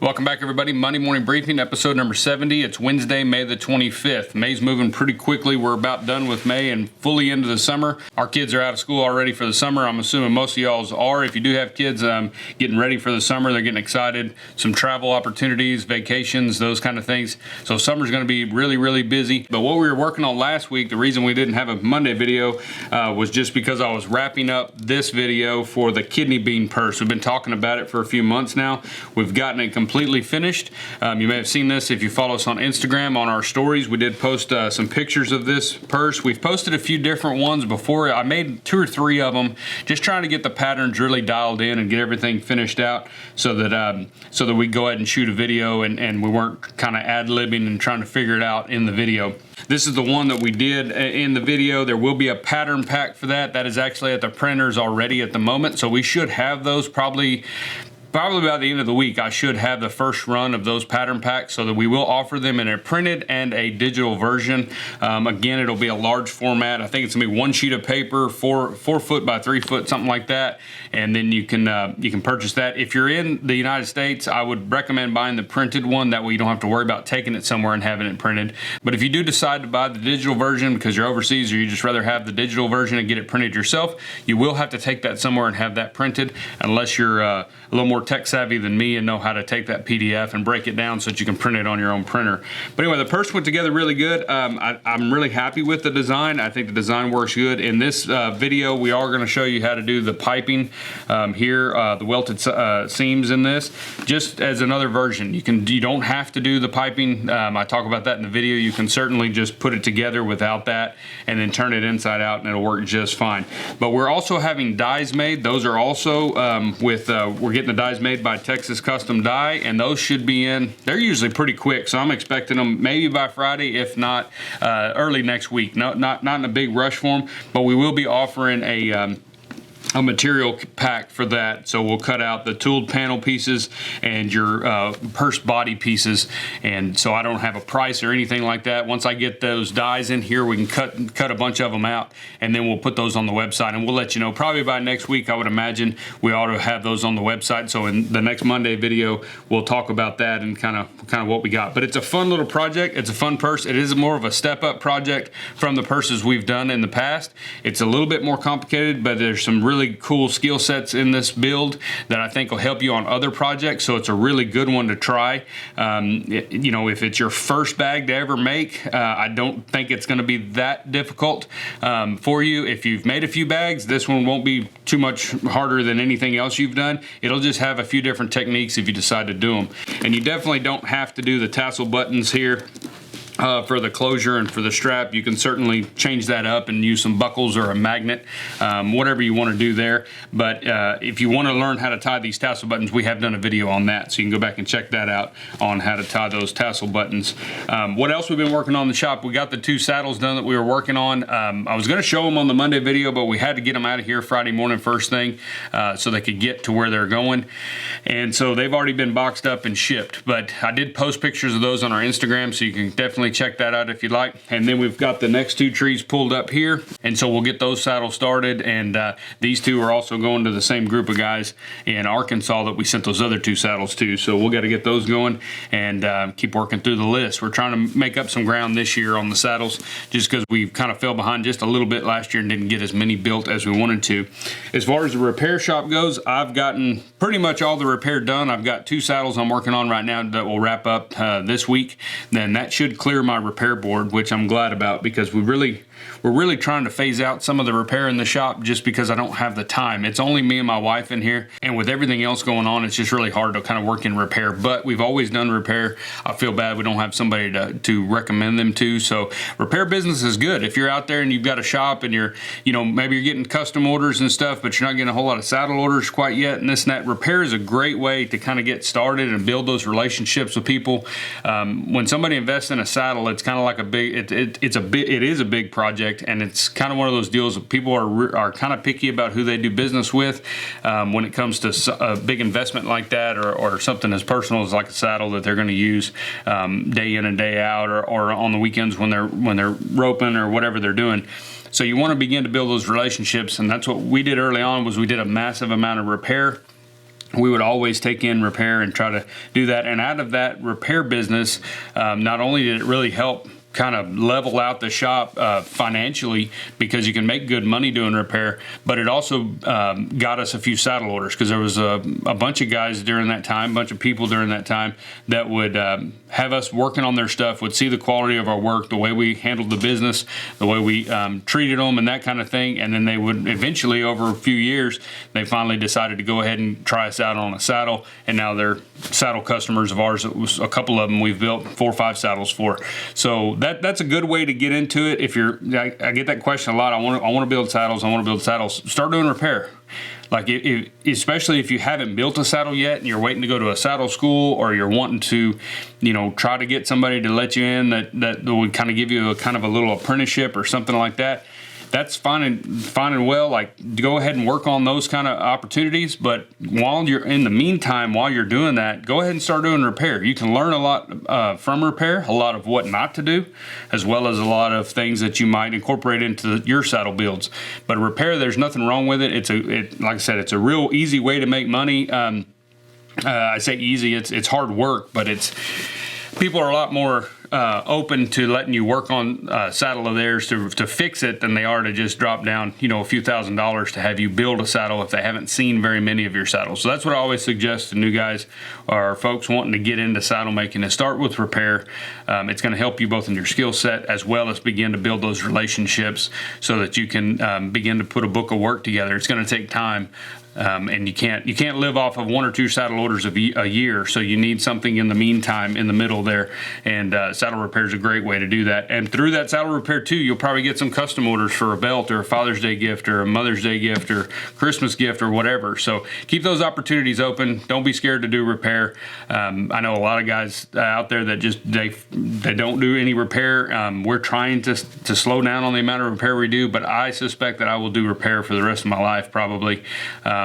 Welcome back, everybody. Monday Morning Briefing, episode number 70. It's Wednesday, May the 25th. May's moving pretty quickly. We're about done with May and fully into the summer. Our kids are out of school already for the summer. I'm assuming most of y'all's are. If you do have kids getting ready for the summer, they're getting excited. Some travel opportunities, vacations, those kind of things. So summer's going to be really, really busy. But what we were working on last week, the reason we didn't have a Monday video was just because I was wrapping up this video for the kidney bean purse. We've been talking about it for a few months now. We've gotten it completely finished. You may have seen this if you follow us on Instagram on our stories. We did post some pictures of this purse. We've posted a few different ones before. I made 2 or 3 of them, just trying to get the patterns really dialed in and get everything finished out so that we go ahead and shoot a video and we weren't kind of ad-libbing and trying to figure it out in the video. This is the one that we did in the video. There will be a pattern pack for that. That is actually at the printers already at the moment, so we should have those probably by the end of the week. I should have the first run of those pattern packs so that we will offer them in a printed and a digital version. Again, it'll be a large format. I think it's gonna be 1 sheet of paper, 4 foot by 3 foot, something like that. And then you can purchase that. If you're in the United States, I would recommend buying the printed one. That way you don't have to worry about taking it somewhere and having it printed. But if you do decide to buy the digital version because you're overseas or you just rather have the digital version and get it printed yourself, you will have to take that somewhere and have that printed unless you're a little more tech savvy than me and know how to take that PDF and break it down so that you can print it on your own printer. But anyway, the purse went together really good. I'm really happy with the design. I think the design works good. In this video, we are going to show you how to do the piping here, the welted seams in this, just as another version. You don't have to do the piping. I talk about that in the video. You can certainly just put it together without that and then turn it inside out and it'll work just fine. But we're also having dies made. Those are also we're getting the dies made by Texas Custom Die, and those should be in. They're usually pretty quick, so I'm expecting them maybe by Friday, if not early next week. No, not in a big rush for them, but we will be offering a material pack for that. So we'll cut out the tooled panel pieces and your purse body pieces, and so I don't have a price or anything like that. Once I get those dies in here, we can cut a bunch of them out, and then we'll put those on the website, and we'll let you know probably by next week. I would imagine we ought to have those on the website. So in the next Monday video, we'll talk about that and kind of what we got. But it's a fun little project. It's a fun purse. It is more of a step up project from the purses we've done in the past. It's a little bit more complicated, but there's some really cool skill sets in this build that I think will help you on other projects. So it's a really good one to try. You know, if it's your first bag to ever make, I don't think it's going to be that difficult for you. If you've made a few bags, this one won't be too much harder than anything else you've done. It'll just have a few different techniques if you decide to do them. And you definitely don't have to do the tassel buttons here. For the closure and for the strap, you can certainly change that up and use some buckles or a magnet, whatever you want to do there. But if you want to learn how to tie these tassel buttons, we have done a video on that, so you can go back and check that out on how to tie those tassel buttons. What else we've been working on in the shop? We got the 2 saddles done that we were working on. I was going to show them on the Monday video, but we had to get them out of here Friday morning first thing so they could get to where they're going. And so they've already been boxed up and shipped. But I did post pictures of those on our Instagram, so you can definitely check that out if you'd like. And then we've got the next 2 trees pulled up here, and so we'll get those saddles started. And these 2 are also going to the same group of guys in Arkansas that we sent those other 2 saddles to, so we'll got to get those going and keep working through the list. We're trying to make up some ground this year on the saddles just because we kind of fell behind just a little bit last year and didn't get as many built as we wanted to. As far as the repair shop goes, I've gotten pretty much all the repair done. I've got 2 saddles I'm working on right now that will wrap up this week. Then that should clear my repair board, which I'm glad about, because we're really trying to phase out some of the repair in the shop just because I don't have the time. It's only me and my wife in here, and with everything else going on, it's just really hard to kind of work in repair. But we've always done repair. I feel bad we don't have somebody to recommend them to. So repair business is good. If you're out there and you've got a shop and maybe you're getting custom orders and stuff, but you're not getting a whole lot of saddle orders quite yet, and this and that, repair is a great way to kind of get started and build those relationships with people. When somebody invests in a saddle, it's kind of like it is a big project, and it's kind of one of those deals that people are kind of picky about who they do business with when it comes to a big investment like that, or something as personal as like a saddle that they're going to use day in and day out, or on the weekends when they're roping or whatever they're doing. So you want to begin to build those relationships, and that's what we did early on. Was we did a massive amount of repair we would always take in repair and try to do that. And out of that repair business, not only did it really help kind of level out the shop financially, because you can make good money doing repair, but it also got us a few saddle orders, because there was a bunch of guys during that time, a bunch of people during that time that would have us working on their stuff, would see the quality of our work, the way we handled the business, the way we treated them and that kind of thing. And then they would eventually, over a few years, they finally decided to go ahead and try us out on a saddle. And now they're saddle customers of ours. It was a couple of them we've built 4 or 5 saddles for. So that's a good way to get into it. If I get that question a lot. I want to build saddles. Start doing repair. Like, especially if you haven't built a saddle yet and you're waiting to go to a saddle school, or you're wanting to, try to get somebody to let you in that would kind of give you a little apprenticeship or something like that. That's fine and well. Like, go ahead and work on those kind of opportunities. But while you're doing that, go ahead and start doing repair. You can learn a lot from repair, a lot of what not to do, as well as a lot of things that you might incorporate into your saddle builds. But repair, there's nothing wrong with it. Like I said, it's a real easy way to make money. I say easy. It's hard work, but people are a lot more open to letting you work on a saddle of theirs to fix it than they are to just drop down, a few $1,000s to have you build a saddle if they haven't seen very many of your saddles. So that's what I always suggest to new guys or folks wanting to get into saddle making, is start with repair. It's going to help you both in your skill set, as well as begin to build those relationships so that you can begin to put a book of work together. It's going to take time. And you can't live off of 1 or 2 saddle orders a year, so you need something in the meantime, in the middle there, and saddle repair is a great way to do that. And through that saddle repair too, you'll probably get some custom orders for a belt, or a Father's Day gift, or a Mother's Day gift, or Christmas gift, or whatever. So keep those opportunities open. Don't be scared to do repair. I know a lot of guys out there that just they don't do any repair. We're trying to slow down on the amount of repair we do, but I suspect that I will do repair for the rest of my life, probably.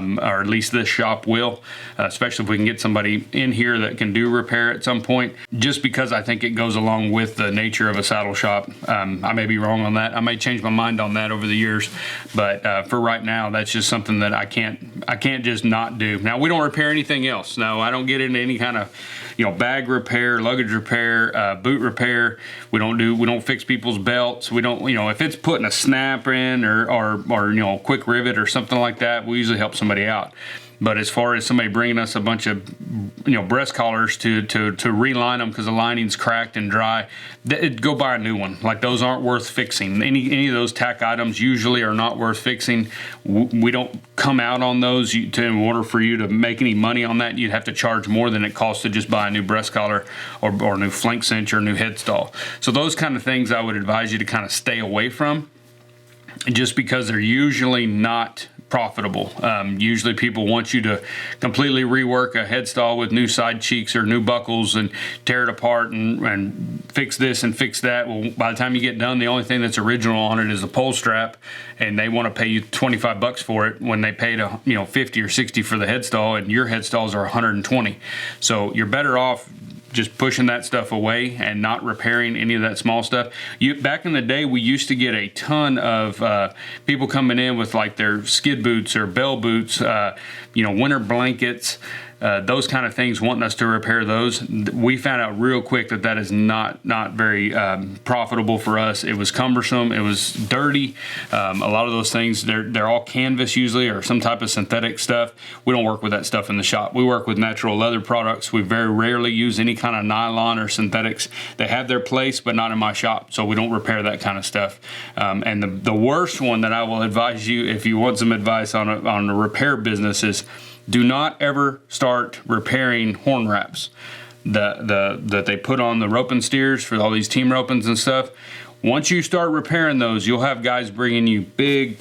Or at least this shop will, especially if we can get somebody in here that can do repair at some point, just because I think it goes along with the nature of a saddle shop. I may be wrong on that. I may change my mind on that over the years, but for right now, that's just something that I can't just not do. Now, we don't repair anything else. No, I don't get into any kind of bag repair, luggage repair, boot repair. We don't fix people's belts. We don't, if it's putting a snap in or quick rivet or something like that, we usually help somebody out. But as far as somebody bringing us a bunch of, breast collars to reline them because the lining's cracked and dry, go buy a new one. Like, those aren't worth fixing. Any of those tack items usually are not worth fixing. We don't come out on those. In order for you to make any money on that, you'd have to charge more than it costs to just buy a new breast collar or a new flank cinch or a new headstall. So those kind of things I would advise you to kind of stay away from, just because they're usually not profitable. Usually people want you to completely rework a headstall with new side cheeks or new buckles and tear it apart and fix this and fix that. Well, by the time you get done, the only thing that's original on it is the pole strap, and they want to pay you $25 for it when they paid $50 or $60 for the headstall, and your headstalls are $120. So you're better off just pushing that stuff away and not repairing any of that small stuff. Back in the day, we used to get a ton of people coming in with like their skid boots or bell boots, winter blankets, those kind of things, wanting us to repair those. We found out real quick that is not very profitable for us. It was cumbersome. It was dirty. A lot of those things, they're all canvas usually, or some type of synthetic stuff. We don't work with that stuff in the shop. We work with natural leather products. We very rarely use any kind of nylon or synthetics. They have their place, but not in my shop, so we don't repair that kind of stuff. And the worst one that I will advise you, if you want some advice on a repair business, is do not ever start repairing horn wraps that they put on the roping steers for all these team ropings and stuff. Once you start repairing those, you'll have guys bringing you big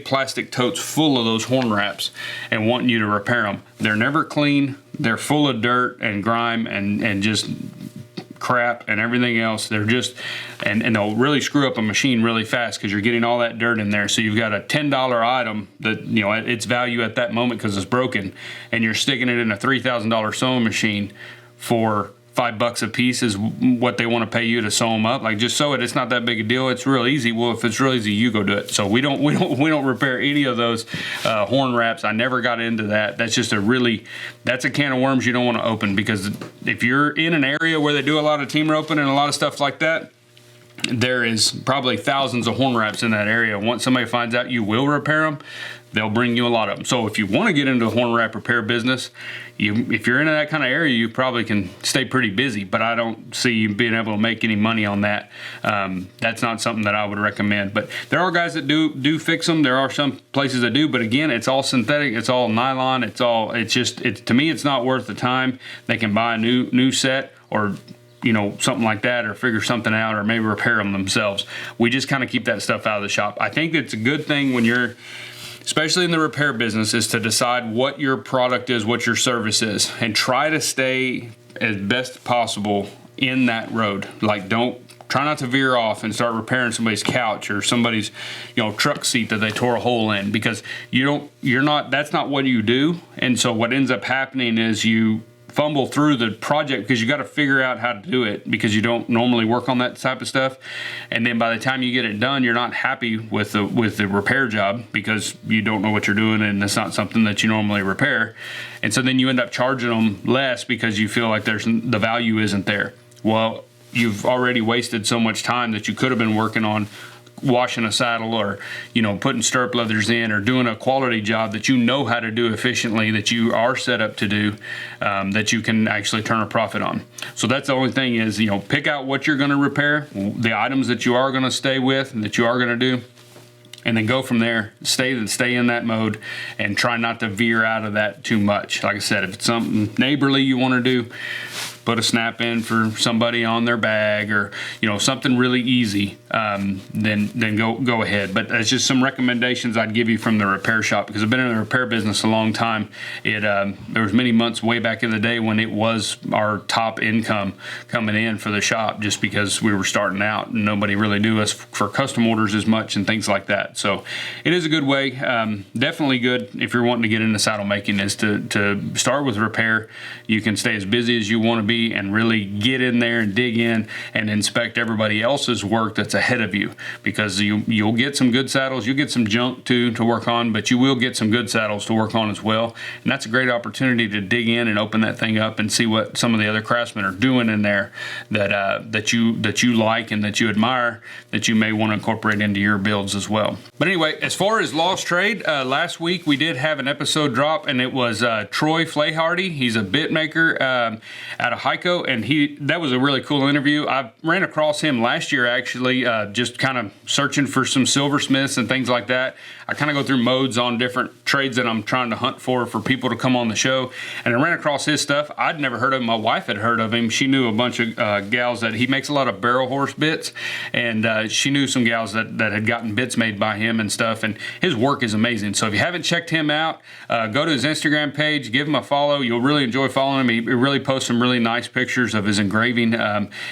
plastic totes full of those horn wraps and wanting you to repair them. They're never clean. They're full of dirt and grime and just crap and everything else. They're just, and they'll really screw up a machine really fast because you're getting all that dirt in there. So you've got a $10 item that, its value at that moment because it's broken, and you're sticking it in a $3,000 sewing machine for $5 a piece is what they want to pay you to sew them up. Like, just sew it. It's not that big a deal. It's real easy. Well, if it's real easy, you go do it. So we don't repair any of those horn wraps. I never got into that. That's just that's a can of worms you don't want to open, because if you're in an area where they do a lot of team roping and a lot of stuff like that, there is probably thousands of horn wraps in that area. Once somebody finds out you will repair them, they'll bring you a lot of them. So if you want to get into the horn wrap repair business, if you're in that kind of area, you probably can stay pretty busy, but I don't see you being able to make any money on that. That's not something that I would recommend. But there are guys that do fix them. There are some places that do, but again, it's all synthetic. It's all nylon. To me, it's not worth the time. They can buy a new set, or something like that, or figure something out, or maybe repair them themselves. We just kind of keep that stuff out of the shop. I think it's a good thing when you're, especially in the repair business, is to decide what your product is, what your service is, and try to stay as best possible in that road. Like, try not to veer off and start repairing somebody's couch or somebody's, truck seat that they tore a hole in, because that's not what you do. And so what ends up happening is you fumble through the project because you got to figure out how to do it, because you don't normally work on that type of stuff. And then by the time you get it done, you're not happy with the repair job, because you don't know what you're doing and it's not something that you normally repair. And so then you end up charging them less because you feel like the value isn't there. Well, you've already wasted so much time that you could have been working on washing a saddle, or putting stirrup leathers in, or doing a quality job that you know how to do efficiently, that you are set up to do, that you can actually turn a profit on. So that's the only thing is, pick out what you're going to repair, the items that you are going to stay with and that you are going to do, and then go from there. Stay in that mode and try not to veer out of that too much. Like I said, if it's something neighborly you want to do, put a snap in for somebody on their bag, or something really easy, then go ahead. But that's just some recommendations I'd give you from the repair shop, because I've been in the repair business a long time. There was many months way back in the day when it was our top income coming in for the shop, just because we were starting out and nobody really knew us for custom orders as much and things like that. So it is a good way, definitely good if you're wanting to get into saddle making, is to start with repair. You can stay as busy as you want to be and really get in there and dig in and inspect everybody else's work that's ahead of you, because you'll get some good saddles. You'll get some junk too to work on, but you will get some good saddles to work on as well. And that's a great opportunity to dig in and open that thing up and see what some of the other craftsmen are doing in there that you like and that you admire, that you may want to incorporate into your builds as well. But anyway, as far as Lost Trade, last week we did have an episode drop, and it was Troy Flayhardy. He's a bit maker out of Heiko, and that was a really cool interview. I ran across him last year, actually, just kind of searching for some silversmiths and things like that. I kind of go through modes on different trades that I'm trying to hunt for people to come on the show, and I ran across his stuff. I'd never heard of him. My wife had heard of him. She knew a bunch of gals that he makes a lot of barrel horse bits, and she knew some gals that had gotten bits made by him and stuff, and his work is amazing. So if you haven't checked him out, go to his Instagram page, give him a follow. You'll really enjoy following him. He really posts some really nice pictures of his engraving,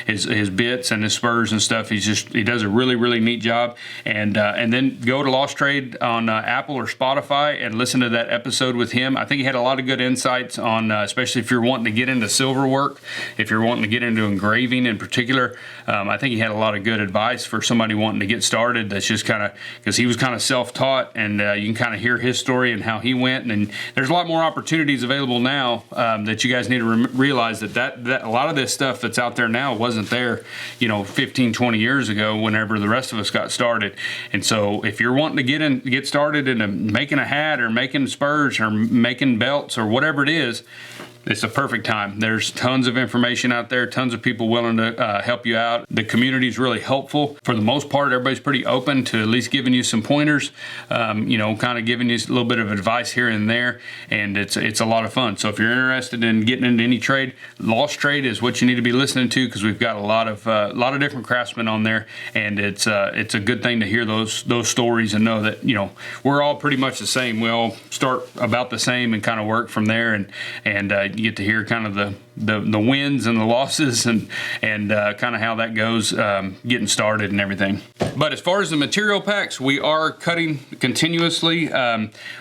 his bits and his spurs and stuff. He does a really, really neat job. And then go to Lost Trade on Apple or Spotify and listen to that episode with him. I think he had a lot of good insights on, especially if you're wanting to get into silver work, if you're wanting to get into engraving in particular. I think he had a lot of good advice for somebody wanting to get started. That's just kind of, because he was kind of self-taught, and you can kind of hear his story and how he went. And there's a lot more opportunities available now that you guys need to realize that a lot of this stuff that's out there now wasn't there, 15, 20 years ago, whenever the rest of us got started. And so if you're wanting to get started into making a hat or making spurs or making belts or whatever it is, it's a perfect time. There's tons of information out there, tons of people willing to help you out. The community is really helpful. For the most part, everybody's pretty open to at least giving you some pointers, kind of giving you a little bit of advice here and there, and it's a lot of fun. So if you're interested in getting into any trade, Lost Trade is what you need to be listening to, because we've got a lot of different craftsmen on there, and it's a good thing to hear those stories and know that we're all pretty much the same. We all start about the same and kind of work from there, and you get to hear kind of the wins and the losses and kind of how that goes getting started and everything. But as far as the material packs, we are cutting continuously.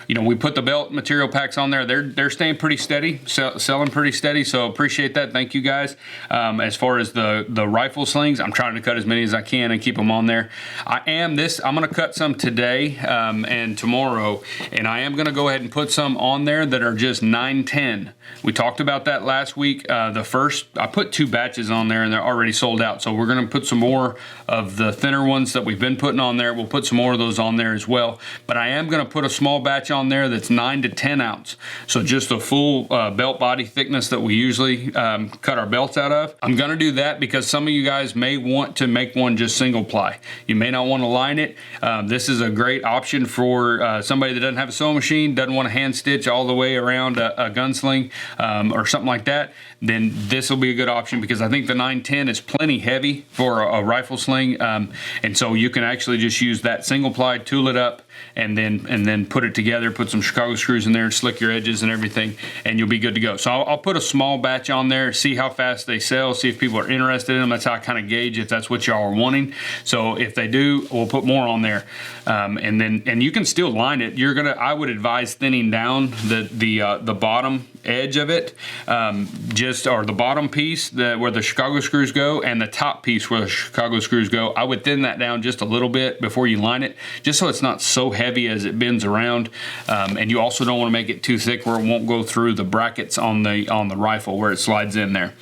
We put the belt material packs on there. They're staying pretty steady, selling pretty steady. So appreciate that. Thank you guys. As far as the rifle slings, I'm trying to cut as many as I can and keep them on there. I'm going to cut some today and tomorrow, and I am going to go ahead and put some on there that are just 910. We talked about that last week. I put 2 batches on there and they're already sold out. So we're going to put some more of the thinner ones that we've been putting on there. We'll put some more of those on there as well. But I am going to put a small batch on there that's 9 to 10 ounce. So just a full belt body thickness that we usually cut our belts out of. I'm going to do that because some of you guys may want to make one just single ply. You may not want to line it. This is a great option for somebody that doesn't have a sewing machine, doesn't want to hand stitch all the way around a gunsling or something like that. Then this will be a good option because I think the 910 is plenty heavy for a rifle sling, and so you can actually just use that single ply, tool it up, and then put it together, put some Chicago screws in there, slick your edges and everything, and you'll be good to go. So I'll put a small batch on there, see how fast they sell, see if people are interested in them. That's how I kind of gauge if that's what y'all are wanting. So if they do, we'll put more on there, and you can still line it. I would advise thinning down the bottom edge of it, or the bottom piece where the Chicago screws go, and the top piece where the Chicago screws go. I would thin that down just a little bit before you line it, just so it's not so heavy as it bends around, and you also don't want to make it too thick where it won't go through the brackets on the rifle where it slides in there.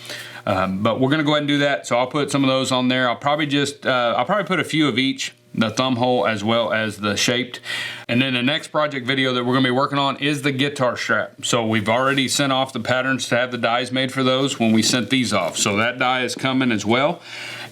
But we're gonna go ahead and do that. So I'll put some of those on there. I'll probably put a few of each, the thumb hole as well as the shaped. And then the next project video that we're going to be working on is the guitar strap. So we've already sent off the patterns to have the dies made for those when we sent these off. So that die is coming as well.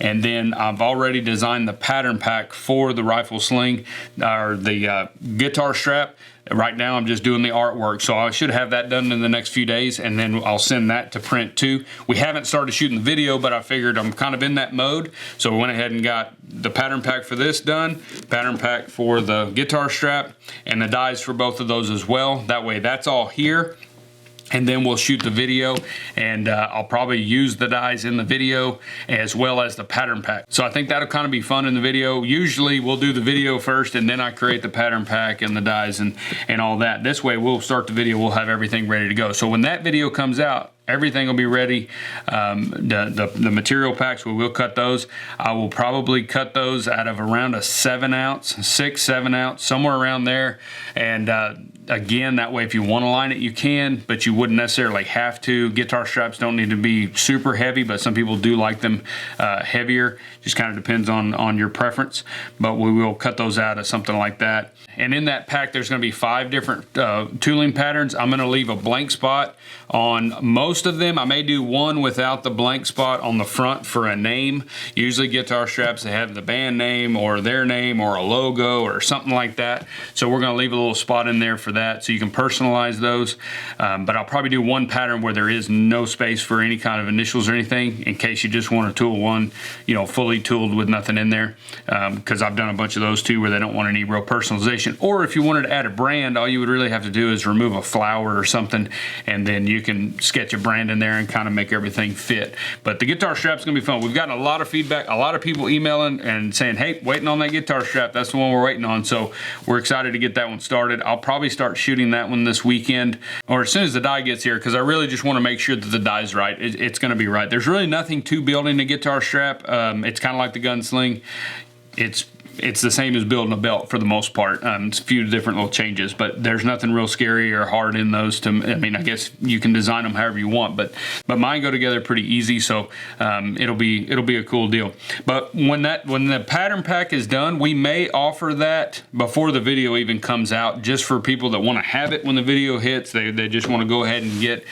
And then I've already designed the pattern pack for the rifle sling, or the guitar strap. Right now I'm just doing the artwork, so I should have that done in the next few days, and then I'll send that to print too. We haven't started shooting the video, but I figured I'm kind of in that mode, so we went ahead and got the pattern pack for this done, pattern pack for the guitar strap, and the dies for both of those as well. That way that's all here. And then we'll shoot the video, and I'll probably use the dies in the video as well as the pattern pack. So I think that'll kind of be fun in the video. Usually we'll do the video first, and then I create the pattern pack and the dies and all that. This way we'll start the video, we'll have everything ready to go. So when that video comes out, everything will be ready. The material packs, we will cut those. I will probably cut those out of around a 7 ounce, 6-7 ounce, somewhere around there. And again, that way if you want to line it, you can, but you wouldn't necessarily have to. Guitar straps don't need to be super heavy, but some people do like them heavier. Just kind of depends on your preference, but we will cut those out of something like that. And in that pack, there's going to be 5 different tooling patterns. I'm going to leave a blank spot on most of them. I may do one without the blank spot on the front for a name. Usually guitar straps, they have the band name or their name or a logo or something like that. So we're going to leave a little spot in there for that so you can personalize those. But I'll probably do one pattern where there is no space for any kind of initials or anything, in case you just want to tool one, fully tooled with nothing in there. Because I've done a bunch of those too where they don't want any real personalization. Or if you wanted to add a brand, all you would really have to do is remove a flower or something, and then you can sketch a brand in there and kind of make everything fit. But the guitar strap's gonna be fun. We've gotten a lot of feedback, a lot of people emailing and saying, hey, waiting on that guitar strap. That's the one we're waiting on. So we're excited to get that one started. I'll probably start shooting that one this weekend, or as soon as the die gets here, because I really just want to make sure that the die's right. It's gonna be right. There's really nothing to building a guitar strap. It's kind of like the gunsling. It's the same as building a belt for the most part. It's a few different little changes, but there's nothing real scary or hard in those. I guess you can design them however you want, but mine go together pretty easy, so it'll be a cool deal. But when the pattern pack is done, we may offer that before the video even comes out, just for people that want to have it when the video hits. They just want to go ahead and get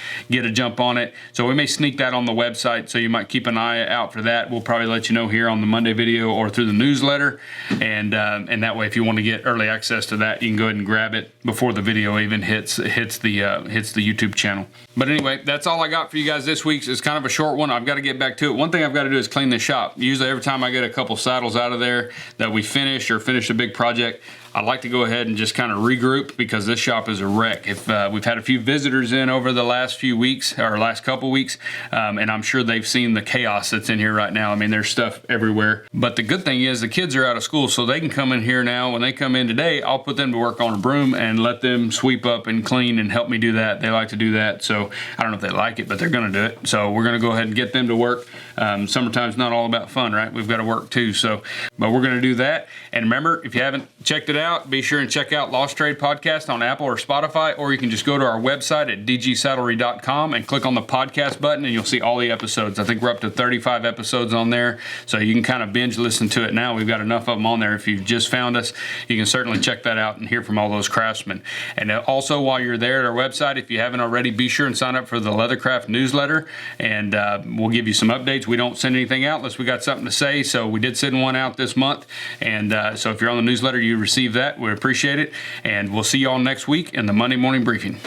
a jump on it. So we may sneak that on the website, so you might keep an eye out for that. We'll probably let you know here on the Monday video or through the newsletter. And that way, if you want to get early access to that, you can go ahead and grab it before the video even hits the YouTube channel. But anyway, that's all I got for you guys this week. It's kind of a short one. I've got to get back to it. One thing I've got to do is clean the shop. Usually every time I get a couple saddles out of there that we finish a big project, I'd like to go ahead and just kind of regroup because this shop is a wreck. If we've had a few visitors in over the last few weeks or last couple weeks, and I'm sure they've seen the chaos that's in here right now. I mean, there's stuff everywhere. But the good thing is the kids are out of school, so they can come in here now. When they come in today, I'll put them to work on a broom and let them sweep up and clean and help me do that. They like to do that, so I don't know if they like it, but they're going to do it. So we're going to go ahead and get them to work. Summertime's not all about fun, right? We've got to work too. So, but we're going to do that. And remember, if you haven't checked it out, be sure and check out Lost Trade Podcast on Apple or Spotify, or you can just go to our website at dgsaddlery.com and click on the podcast button, and you'll see all the episodes. I think we're up to 35 episodes on there, so you can kind of binge listen to it now. We've got enough of them on there. If you've just found us, you can certainly check that out and hear from all those craftsmen. And also, while you're there at our website, if you haven't already, be sure and sign up for the Leathercraft newsletter, and we'll give you some updates. We don't send anything out unless we got something to say, so we did send one out this month, and so if you're on the newsletter, you receive that. We appreciate it, and we'll see you all next week in the Monday morning briefing.